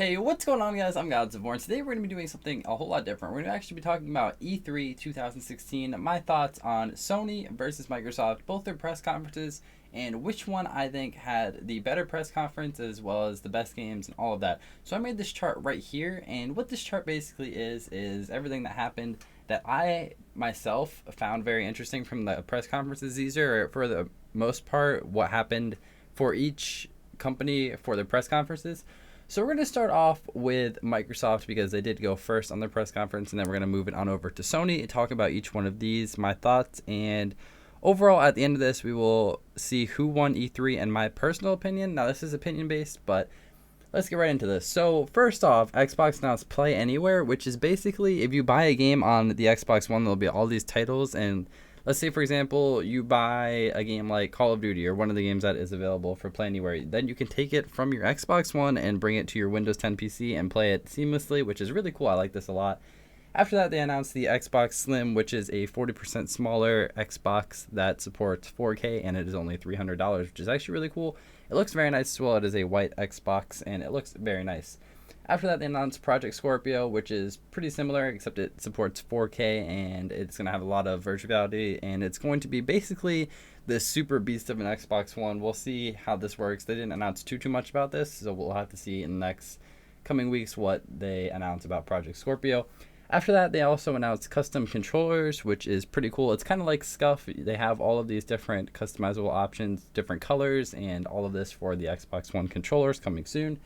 Hey, what's going on, guys? I'm Godz, and today we're going to be doing something a whole lot different. We're going to actually be talking about E3 2016, my thoughts on Sony versus Microsoft, both their press conferences, and which one I think had the better press conference as well as the best games and all of that. So I made this chart right here, and what this chart basically is everything that happened that I myself found very interesting from the press conferences. These are, for the most part, what happened for each company for their press conferences. So we're going to start off with Microsoft because they did go first on their press conference, and then we're going to move it on over to Sony and talk about each one of these, my thoughts, and overall at the end of this we will see who won E3 and my personal opinion. Now this is opinion based, but let's get right into this. So first off, Xbox announced Play Anywhere, which is basically if you buy a game on the Xbox One, there'll be all these titles, and let's say, for example, you buy a game like Call of Duty or one of the games that is available for Play Anywhere. Then you can take it from your Xbox One and bring it to your Windows 10 PC and play it seamlessly, which is really cool. I like this a lot. After that, they announced the Xbox Slim, which is a 40% smaller Xbox that supports 4K, and it is only $300, which is actually really cool. It looks very nice as well. It is a white Xbox, and it looks very nice. After that, they announced Project Scorpio, which is pretty similar, except it supports 4K, and it's going to have a lot of virtual reality, and it's going to be basically the super beast of an Xbox One. We'll see how this works. They didn't announce too much about this, so we'll have to see in the next coming weeks what they announce about Project Scorpio. After that, they also announced custom controllers, which is pretty cool. It's kind of like Scuff. They have all of these different customizable options, different colors, and all of this for the Xbox One controllers coming soon.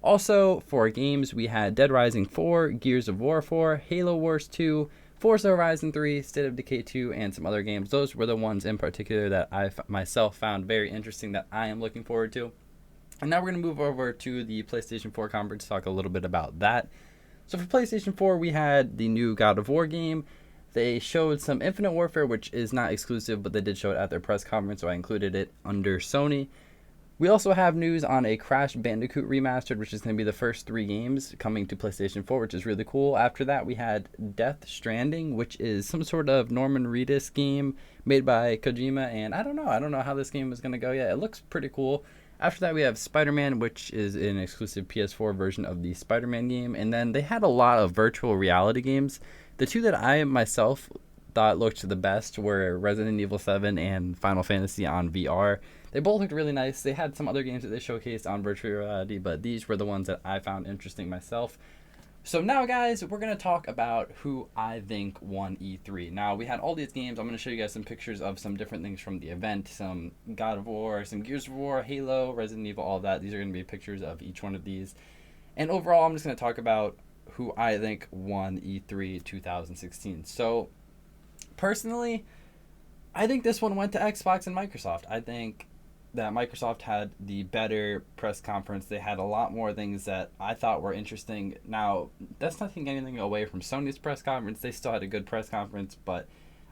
Also, for games, we had Dead Rising 4, Gears of War 4, Halo Wars 2, Forza Horizon 3, State of Decay 2, and some other games. Those were the ones in particular that I myself found very interesting that I am looking forward to. And now we're going to move over to the PlayStation 4 conference to talk a little bit about that. So for PlayStation 4, we had the new God of War game. They showed some Infinite Warfare, which is not exclusive, but they did show it at their press conference, so I included it under Sony. We also have news on a Crash Bandicoot Remastered, which is going to be the first 3 games coming to PlayStation 4, which is really cool. After that, we had Death Stranding, which is some sort of Norman Reedus game made by Kojima, and I don't know how this game is going to go yet. It looks pretty cool. After that, we have SpiderMan, which is an exclusive PS4 version of the SpiderMan game, and then they had a lot of virtual reality games. The 2 that I myself thought looked the best were Resident Evil 7 and Final Fantasy on VR. They both looked really nice. They had some other games that they showcased on virtual reality, but these were the ones that I found interesting myself. So now, guys, we're going to talk about who I think won E3. Now, we had all these games. I'm going to show you guys some pictures of some different things from the event. Some God of War, some Gears of War, Halo, Resident Evil, all of that. These are going to be pictures of each one of these. And overall, I'm just going to talk about who I think won E3 2016. So, personally, I think this one went to Xbox and Microsoft. I think that Microsoft had the better press conference. They had a lot more things that I thought were interesting. Now, that's not taking anything away from Sony's press conference. They still had a good press conference, but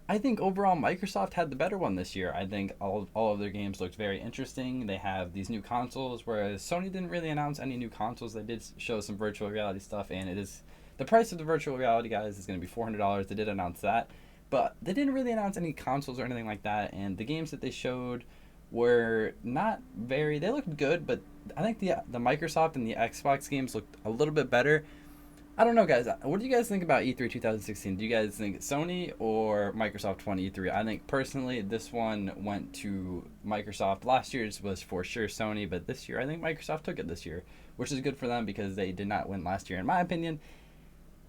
I think overall Microsoft had the better one this year. I think all of their games looked very interesting. They have these new consoles, whereas Sony didn't really announce any new consoles. They did show some virtual reality stuff, and it is the price of the virtual reality, guys, is going to be $400. They did announce that, but they didn't really announce any consoles or anything like that, and the games that they showed were not very, they looked good, but I think the Microsoft and the Xbox games looked a little bit better. I don't know, guys. What do you guys think about E3 2016? Do you guys think Sony or Microsoft won E3? I think personally this one went to Microsoft. Last year's was for sure Sony, but this year I think Microsoft took it this year, which is good for them because they did not win last year in my opinion.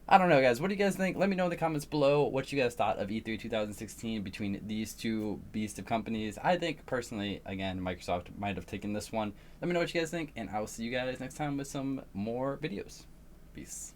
I don't know, guys. What do you guys think? Let me know in the comments below what you guys thought of E3 2016 between these two beast of companies. I think, personally, again, Microsoft might have taken this one. Let me know what you guys think, and I will see you guys next time with some more videos. Peace.